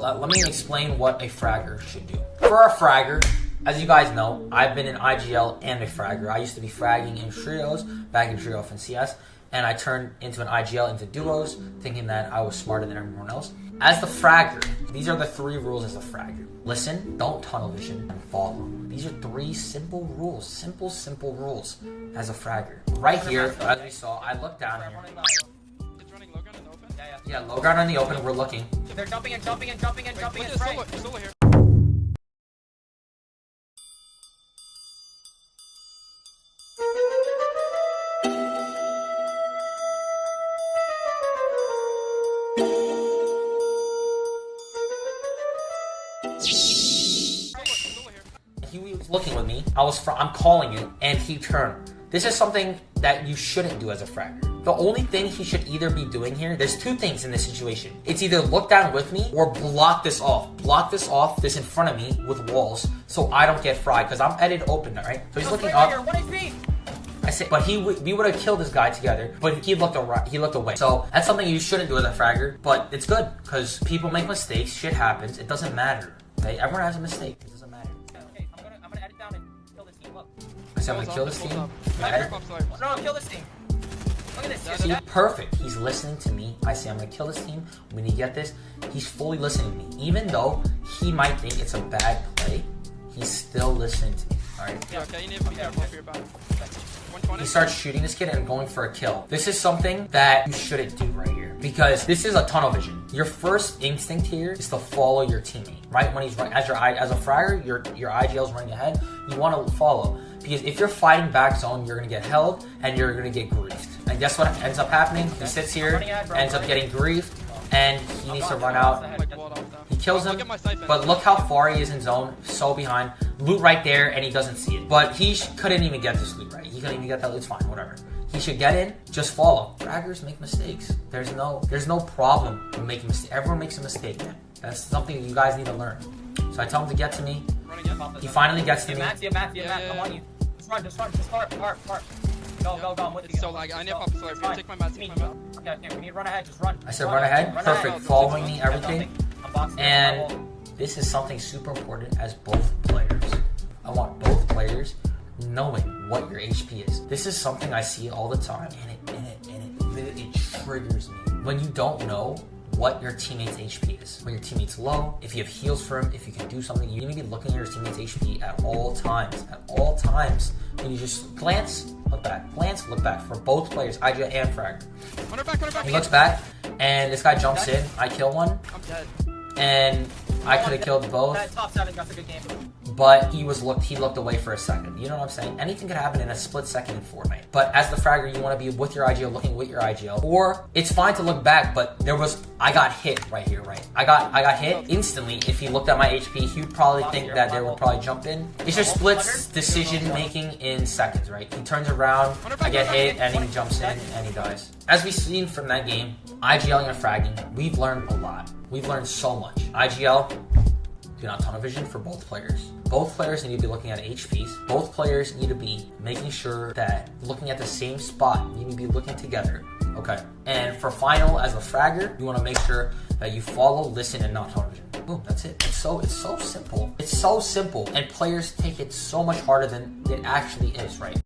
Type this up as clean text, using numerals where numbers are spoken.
Let me explain what a fragger should do. For a fragger, as you guys know, I've been an IGL and a fragger. I used to be fragging in trios, back in trio and CS, and I turned into an IGL into duos, thinking that I was smarter than everyone else. As the fragger, these are the 3 rules as a fragger. Listen, don't tunnel vision, and follow. These are 3 simple rules, simple rules as a fragger. Right here, as we saw, I looked down here. It's running low ground in the open? Yeah, low ground in the open, we're looking. They're jumping in. It's right. Solo here. He was looking with me. I'm calling it, and he turned. This is something that you shouldn't do as a fragger. The only thing he should either be doing here, there's 2 things in this situation. It's either look down with me or block this off. Block this off, this in front of me with walls, so I don't get fried, because I'm edited open, right? So he's looking up. I said, but we would have killed this guy together, but he looked away. So that's something you shouldn't do as a fragger, but it's good, because people make mistakes, shit happens, it doesn't matter. Okay? Everyone has a mistake, it doesn't matter. Okay, I'm gonna edit down and kill this team. Look. I said I'm gonna kill this team. No, kill this team. Look at this. See, perfect. He's listening to me. I say I'm gonna kill this team. When you get this, he's fully listening to me. Even though he might think it's a bad play, he's still listening to me. Alright? Yeah, okay, you need to be careful for your back. He starts shooting this kid and going for a kill. This is something that you shouldn't do right here, because this is a tunnel vision. Your first instinct here is to follow your teammate, right? When he's running, as a fragger, your IGL's running ahead, you want to follow. Because if you're fighting back zone, you're going to get held and you're going to get griefed. And guess what ends up happening? He sits here, ends up getting griefed, and he needs to run out. He kills him, but look how far he is in zone, so behind. Loot right there, and he doesn't see it. But he couldn't even get this loot right. He couldn't even get that loot, it's fine, whatever. He should get in, just follow. Fraggers make mistakes. There's no problem with making mistakes. Everyone makes a mistake, man. That's something you guys need to learn. So I tell him to get to me. He finally gets to me. Come on, you. Just run. Park. Go. I'm with you. So like, I need to pop the flare. Take my mat. Okay, we need to run ahead. Just run. I said run ahead. Perfect. Following me, everything. And this is something super important as both players. I want both players knowing what your HP is. This is something I see all the time, and it triggers me. When you don't know what your teammate's HP is. When your teammate's low, if you have heals for him, if you can do something, you need to be looking at your teammate's HP at all times. At all times. And you just glance, look back. Glance, look back. For both players, IGL and Fragger. He looks back, and this guy jumps in. I kill one. I'm dead. And I could have killed both. That top 7, that's a good game. But he looked away for a second. You know what I'm saying? Anything could happen in a split second in Fortnite. But as the fragger, you want to be with your IGL, looking with your IGL. Or it's fine to look back, but I got hit right here, right? I got hit instantly. If he looked at my HP, he would probably think that there would probably jump in. It's just splits decision making in seconds, right? He turns around, I get hit, and he jumps in, and he dies. As we've seen from that game, IGLing and fragging, we've learned a lot. We've learned so much. IGL, do not tunnel vision for both players. Both players need to be looking at HPs. Both players need to be making sure that looking at the same spot. You need to be looking together. Okay. And for final, as a fragger, you want to make sure that you follow, listen, and not tunnel vision. Boom, that's it. It's so simple. It's so simple. And players take it so much harder than it actually is, right?